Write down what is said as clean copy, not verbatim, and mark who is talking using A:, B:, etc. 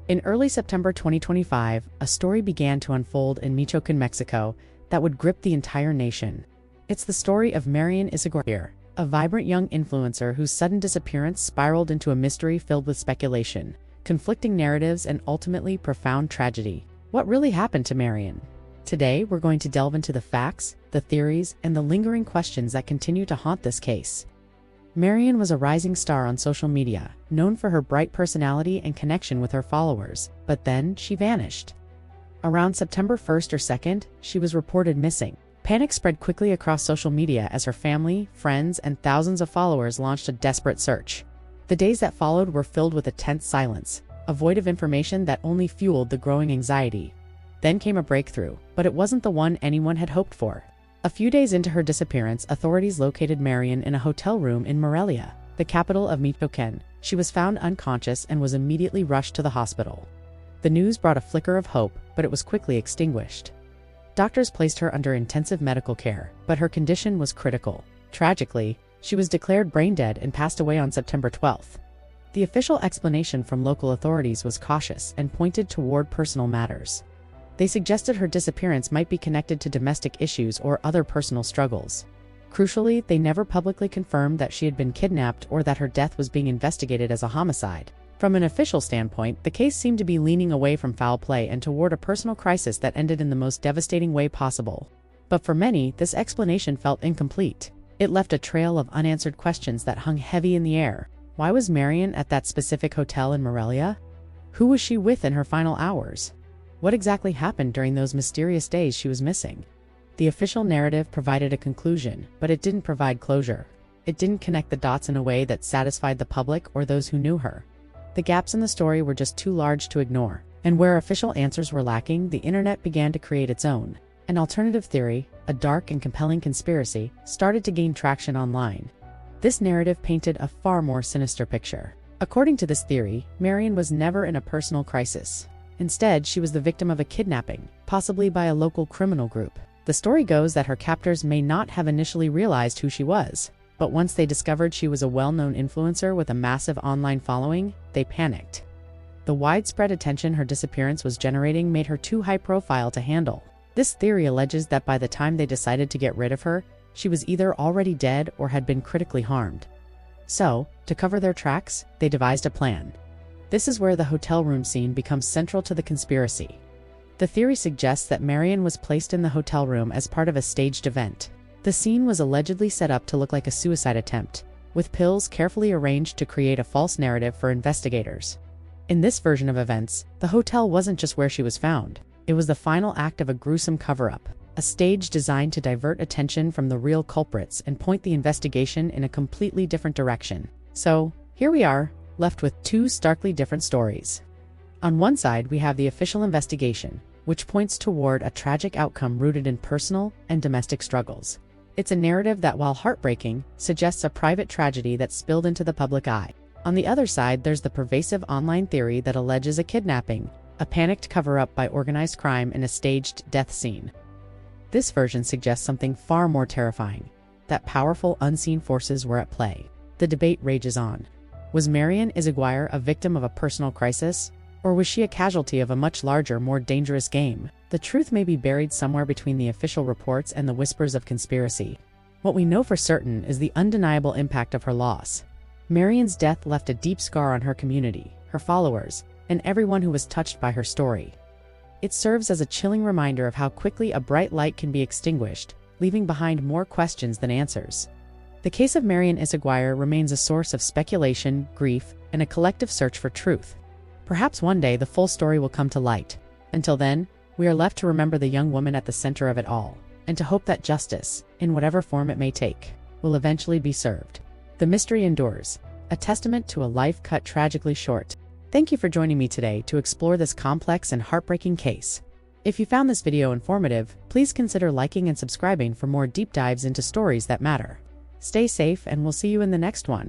A: In early September 2025, a story began to unfold in Michoacan, Mexico, that would grip the entire nation. It's the story of Marian Izaguirre, a vibrant young influencer whose sudden disappearance spiraled into a mystery filled with speculation, conflicting narratives, and ultimately profound tragedy. What really happened to Marian? Today, we're going to delve into the facts, the theories, and the lingering questions that continue to haunt this case. Marian was a rising star on social media, known for her bright personality and connection with her followers, but then she vanished. Around September 1st or 2nd, she was reported missing. Panic spread quickly across social media as her family, friends, and thousands of followers launched a desperate search. The days that followed were filled with a tense silence, a void of information that only fueled the growing anxiety. Then came a breakthrough, but it wasn't the one anyone had hoped for. A few days into her disappearance, authorities located Marian in a hotel room in Morelia, the capital of Michoacan. She was found unconscious and was immediately rushed to the hospital. The news brought a flicker of hope, but it was quickly extinguished. Doctors placed her under intensive medical care, but her condition was critical. Tragically, she was declared brain dead and passed away on September 12th. The official explanation from local authorities was cautious and pointed toward personal matters. They suggested her disappearance might be connected to domestic issues or other personal struggles. Crucially, they never publicly confirmed that she had been kidnapped or that her death was being investigated as a homicide. From an official standpoint, the case seemed to be leaning away from foul play and toward a personal crisis that ended in the most devastating way possible. But for many, this explanation felt incomplete. It left a trail of unanswered questions that hung heavy in the air. Why was Marian at that specific hotel in Morelia? Who was she with in her final hours? What exactly happened during those mysterious days she was missing? The official narrative provided a conclusion, but it didn't provide closure. It didn't connect the dots in a way that satisfied the public or those who knew her. The gaps in the story were just too large to ignore, and where official answers were lacking, the internet began to create its own. An alternative theory, a dark and compelling conspiracy, started to gain traction online. This narrative painted a far more sinister picture. According to this theory, Marian was never in a personal crisis. Instead, she was the victim of a kidnapping, possibly by a local criminal group. The story goes that her captors may not have initially realized who she was, but once they discovered she was a well-known influencer with a massive online following, they panicked. The widespread attention her disappearance was generating made her too high-profile to handle. This theory alleges that by the time they decided to get rid of her, she was either already dead or had been critically harmed. So, to cover their tracks, they devised a plan. This is where the hotel room scene becomes central to the conspiracy. The theory suggests that Marian was placed in the hotel room as part of a staged event. The scene was allegedly set up to look like a suicide attempt, with pills carefully arranged to create a false narrative for investigators. In this version of events, the hotel wasn't just where she was found. It was the final act of a gruesome cover-up, a stage designed to divert attention from the real culprits and point the investigation in a completely different direction. So, here we are, left with two starkly different stories. On one side, we have the official investigation, which points toward a tragic outcome rooted in personal and domestic struggles. It's a narrative that, while heartbreaking, suggests a private tragedy that spilled into the public eye. On the other side, there's the pervasive online theory that alleges a kidnapping, a panicked cover-up by organized crime in a staged death scene. This version suggests something far more terrifying, that powerful unseen forces were at play. The debate rages on. Was Marian Izaguirre a victim of a personal crisis, or was she a casualty of a much larger, more dangerous game? The truth may be buried somewhere between the official reports and the whispers of conspiracy. What we know for certain is the undeniable impact of her loss. Marian's death left a deep scar on her community, her followers, and everyone who was touched by her story. It serves as a chilling reminder of how quickly a bright light can be extinguished, leaving behind more questions than answers. The case of Marian Izaguirre remains a source of speculation, grief, and a collective search for truth. Perhaps one day the full story will come to light. Until then, we are left to remember the young woman at the center of it all, and to hope that justice, in whatever form it may take, will eventually be served. The mystery endures, a testament to a life cut tragically short. Thank you for joining me today to explore this complex and heartbreaking case. If you found this video informative, please consider liking and subscribing for more deep dives into stories that matter. Stay safe, and we'll see you in the next one.